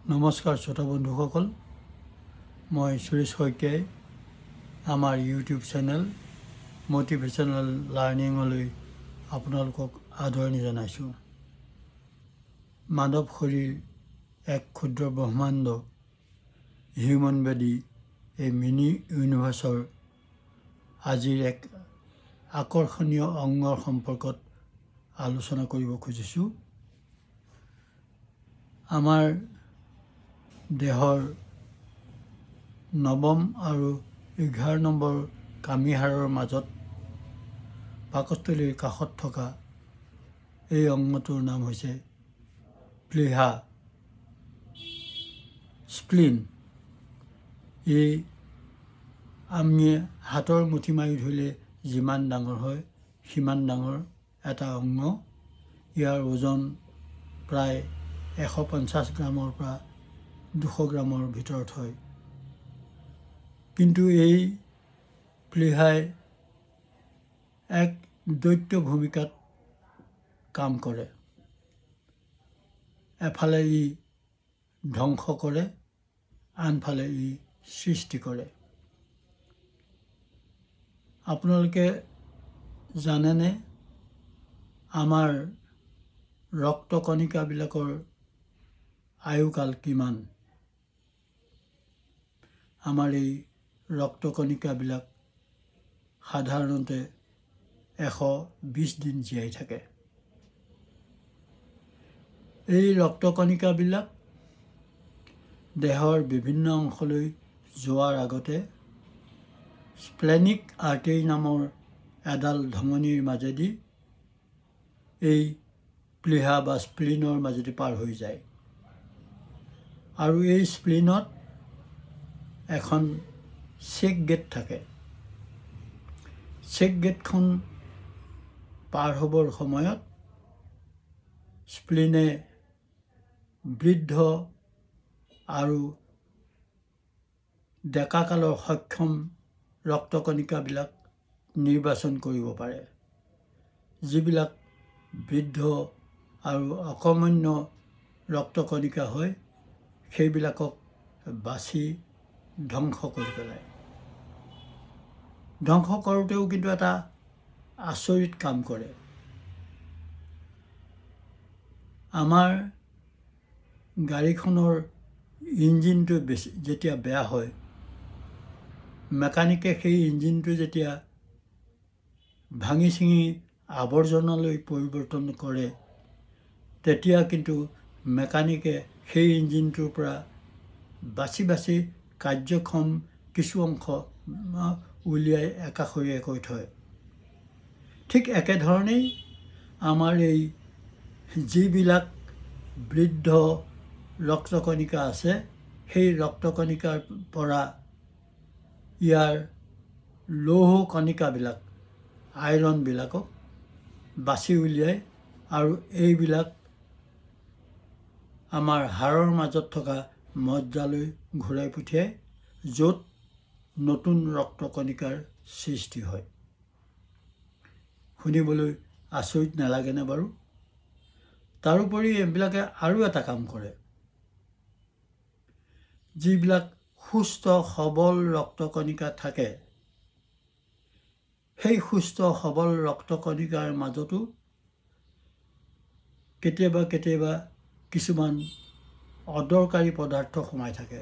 নমস্কাৰ শ্ৰোতা বন্ধুসকল, মই সুৰেশ শইকীয়াই আমাৰ ইউটিউব চেনেল মটিভেশ্যনেল লাৰ্ণিঙলৈ আপোনালোকক আদৰণি জনাইছোঁ। মানৱ শৰীৰ এক ক্ষুদ্ৰ ব্ৰহ্মাণ্ড, হিউমেন বডি, এই মিনি ইউনিভাৰ্চৰ আজিৰ এক আকৰ্ষণীয় অংগৰ সম্পৰ্কত আলোচনা কৰিব খুজিছোঁ। আমাৰ দেহৰ 9ম আৰু 11 নম্বৰ কামিহাড়ৰ মাজত পাকস্থলীৰ কাষত থকা এই অংগটোৰ নাম হৈছে প্লীহা, স্প্লিন। এই আমি হাতৰ মুঠি মাৰি ধৰিলে যিমান ডাঙৰ হয় সিমান ডাঙৰ এটা অংগ। ইয়াৰ ওজন প্ৰায় 150 গ্ৰামৰ পৰা 200 গ্ৰামৰ ভিতৰত হয়। কিন্তু এই প্লীহাই এক দৈত্য ভূমিকাত কাম কৰে। এফালে ই ধ্বংস কৰে, আনফালে ই সৃষ্টি কৰে। আপোনালোকে জানেনে আমাৰ ৰক্তকণিকাবিলাকৰ আয়ুকাল কিমান? আমাৰ এই ৰক্তকণিকাবিলাক সাধাৰণতে 120 দিন জীয়াই থাকে। এই ৰক্তকণিকাবিলাক দেহৰ বিভিন্ন অংশলৈ যোৱাৰ আগতে স্প্লেনিক আৰ্টেৰী নামৰ এডাল ধমনীৰ মাজেদি এই প্লীহা বা স্প্লিনৰ মাজেদি পাৰ হৈ যায়। আৰু এই স্প্লিনত এখন চেক গেট থাকে। চেক গেটখন পাৰ হ'বৰ সময়ত স্প্লিনে বৃদ্ধ আৰু ডেকাকালৰ সক্ষম ৰক্তকণিকাবিলাক নিৰ্বাচন কৰিব পাৰে। যিবিলাক বৃদ্ধ আৰু অকৰ্মণ্য ৰক্তকণিকা হয় সেইবিলাকক বাছি ধ্বংস কৰি পেলায়। ধ্বংস কৰোঁতেও কিন্তু এটা আচৰিত কাম কৰে। আমাৰ গাড়ীখনৰ ইঞ্জিনটো যেতিয়া বেয়া হয়, মেকানিকে সেই ইঞ্জিনটো যেতিয়া ভাঙি চিঙি আৱৰ্জনালৈ পৰিৱৰ্তন কৰে, তেতিয়া কিন্তু মেকানিকে সেই ইঞ্জিনটোৰ পৰা বাছি বাছি কাৰ্যক্ষম কিছু অংশ উলিয়াই একাষৰীয়াকৈ থয়। ঠিক একেধৰণেই আমাৰ এই যিবিলাক বৃদ্ধ ৰক্তকণিকা আছে, সেই ৰক্তকণিকাৰ পৰা ইয়াৰ লৌহ কণিকাবিলাক, আইৰণবিলাকক বাছি উলিয়াই আৰু এইবিলাক আমাৰ হাড়ৰ মাজত থকা মজ্জালৈ ঘূৰাই পঠিয়াই, য'ত নতুন ৰক্তকণিকাৰ সৃষ্টি হয়। শুনিবলৈ আচৰিত নালাগেনে বাৰু? তাৰোপৰি এইবিলাকে আৰু এটা কাম কৰে। যিবিলাক সুস্থ সবল ৰক্তকণিকা থাকে, সেই সুস্থ সবল ৰক্তকণিকাৰ মাজতো কেতিয়াবা কেতিয়াবা কিছুমান অদৰকাৰী পদাৰ্থ সোমাই থাকে।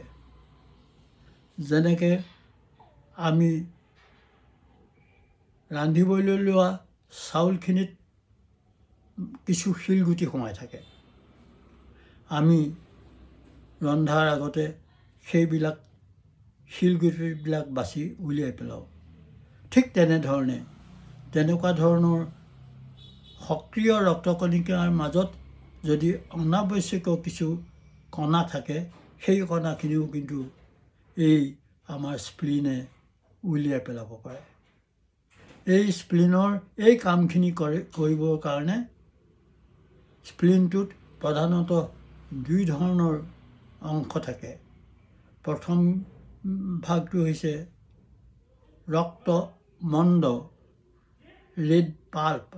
যেনেকৈ আমি ৰান্ধিবলৈ লোৱা চাউলখিনিত কিছু শিলগুটি সোমাই থাকে। আমি ৰন্ধাৰ আগতে সেইবিলাক শিলগুটিবিলাক বাছি উলিয়াই পেলাওঁ। ঠিক তেনেধৰণে তেনেকুৱা ধৰণৰ সক্ৰিয় ৰক্তকণিকাৰ মাজত যদি অনাৱশ্যকীয় কিছু কণা থাকে, সেই কণাখিনিও কিন্তু এই আমাৰ স্প্লিনে উলিয়াই পেলাব পাৰে। এই স্প্লিনৰ এই কামখিনি কৰিবৰ কাৰণে স্প্লিনটোত প্ৰধানতঃ 2 ধৰণৰ অংশ থাকে। প্ৰথম ভাগটো হৈছে ৰক্তমণ্ড, ৰেড পাল্প।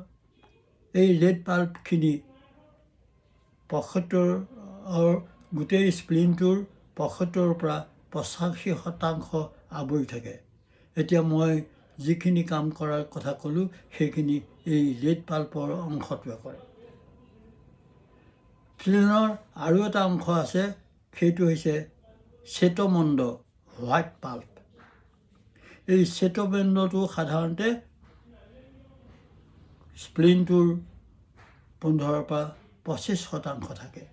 এই ৰেড পাল্পখিনি 75 গোটেই স্প্লিনটোৰ ৭৫ পৰা ৮৫% আৱৰি থাকে। এতিয়া মই যিখিনি কাম কৰাৰ কথা ক'লোঁ সেইখিনি এই ৰেড পাল্পৰ অংশটোৱে কৰে। স্প্লিনৰ আৰু এটা অংশ আছে, সেইটো হৈছে চেতমণ্ড হোৱাইট পাল্প। এই চেতমণ্ডটো সাধাৰণতে স্প্লিনটোৰ ১৫ পৰা ২৫% থাকে।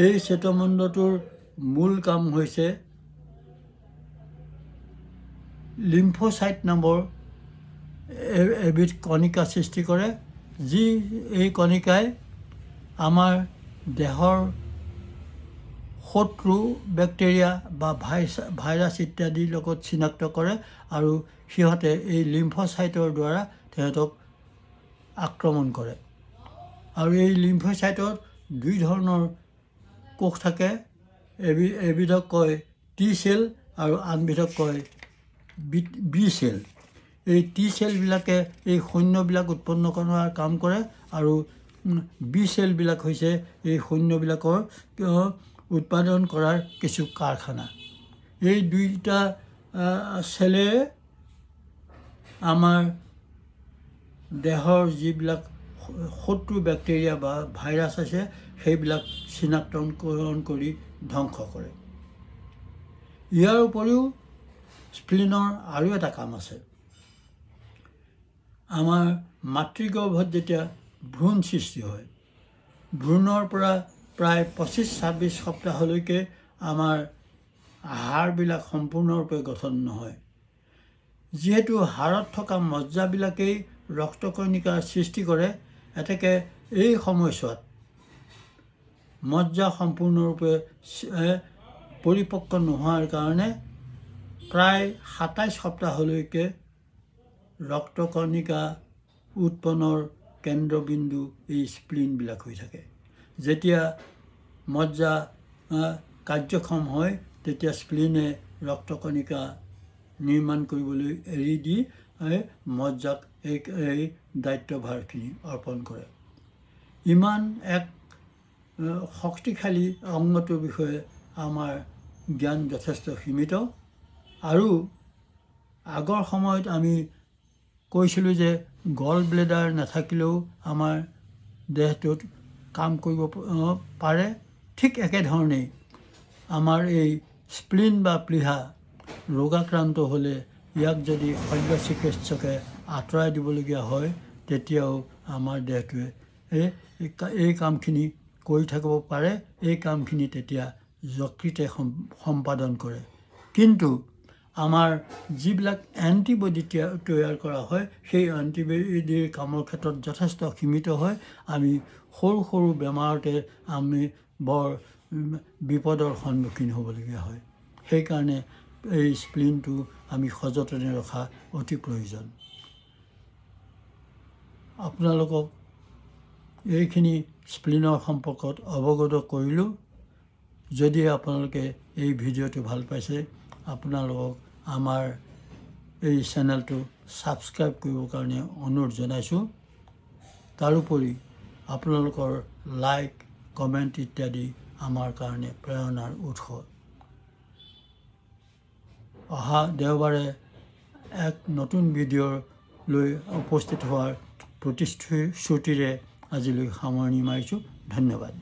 এই চেতমণ্ডটোৰ মূল কাম হৈছে লিম্ফোচাইট নামৰ এবিধ কণিকা সৃষ্টি কৰে, যি এই কণিকাই আমাৰ দেহৰ শত্ৰু বেক্টেৰিয়া বা ভাইৰাছ ইত্যাদিৰ লগত চিনাক্ত কৰে আৰু সিহঁতে এই লিম্ফোচাইটৰ দ্বাৰা সিহঁতক আক্ৰমণ কৰে। আৰু এই লিম্ফোচাইটত দুই ধৰণৰ কোষ থাকে, এবিধক কয় টি চেল আৰু আনবিধক কয় বি চেল। এই টি চেলবিলাকে এই সৈন্যবিলাক উৎপন্ন কৰাৰ কাম কৰে আৰু বি চেলবিলাক হৈছে এই সৈন্যবিলাকৰ উৎপাদন কৰাৰ কিছু কাৰখানা। এই দুইটা চেলে আমাৰ দেহৰ যিবিলাক শত্ৰু বেক্টেৰিয়া বা ভাইৰাছ আছে সেইবিলাক চিনাক্তকৰণ কৰি ধ্বংস কৰে। ইয়াৰ উপৰিও স্প্লিনৰ আৰু এটা কাম আছে। আমাৰ মাতৃগৰ্ভত যেতিয়া ভ্ৰূণ সৃষ্টি হয়, ভ্ৰূণৰ পৰা প্ৰায় ২৫-২৬ সপ্তাহলৈকে আমাৰ হাড়বিলাক সম্পূৰ্ণৰূপে গঠন নহয়। যিহেতু হাড়ত থকা মজ্জাবিলাকেই ৰক্তকণিকাৰ সৃষ্টি কৰে, এতেকে এই সময়ছোৱাত মজ্জা সম্পূৰ্ণৰূপে পৰিপক্ক নোহোৱাৰ কাৰণে প্ৰায় ২৭ সপ্তাহলৈকে ৰক্তকণিকা উৎপন্নৰ কেন্দ্ৰবিন্দু এই স্প্লিনবিলাক হৈ থাকে। যেতিয়া মজ্জা কাৰ্যক্ষম হয় তেতিয়া স্প্লিনে ৰক্তকণিকা নিৰ্মাণ কৰিবলৈ এৰি দি মজ্জাক এই দায়িত্বভাৰখিনি অৰ্পণ কৰে। ইমান এক শক্তিশালী অংগটোৰ বিষয়ে আমাৰ জ্ঞান যথেষ্ট সীমিত। আৰু আগৰ সময়ত আমি কৈছিলোঁ যে গল ব্লেডাৰ নাথাকিলেও আমাৰ দেহটোত কাম কৰিব পাৰে। ঠিক একেধৰণেই আমাৰ এই স্প্লিন বা প্লীহা ৰোগাক্ৰান্ত হ'লে ইয়াক যদি শল্য চিকিৎসকে আঁতৰাই দিবলগীয়া হয়, তেতিয়াও আমাৰ দেহটোৱে এই কামখিনি কৰি থাকিব পাৰে। এই কামখিনি তেতিয়া যকৃতে সম্পাদন কৰে। কিন্তু আমাৰ যিবিলাক এণ্টিবডি তৈয়াৰ কৰা হয়, সেই এণ্টিবডিৰ কামৰ ক্ষেত্ৰত যথেষ্ট সীমিত হয়। আমি সৰু সৰু বেমাৰতে আমি বৰ বিপদৰ সন্মুখীন হ'বলগীয়া হয়। সেইকাৰণে এই স্প্লিনটো আমি সযতনে ৰখা অতি প্ৰয়োজন। আপোনালোকক এইখিনি স্প্লিনৰ সম্পৰ্কত অৱগত কৰিলোঁ। যদি আপোনালোকে এই ভিডিঅ'টো ভাল পাইছে, আপোনালোকক আমাৰ এই চেনেলটো ছাবস্ক্ৰাইব কৰিবৰ কাৰণে অনুৰোধ জনাইছোঁ। তাৰোপৰি আপোনালোকৰ লাইক, কমেণ্ট ইত্যাদি আমাৰ কাৰণে প্ৰেৰণাৰ উৎস। অহা দেওবাৰে এক নতুন ভিডিঅ' লৈ উপস্থিত হোৱাৰ প্ৰতিশ্ৰুতিৰে আজিলৈ সামৰণি মাৰিছোঁ। ধন্যবাদ।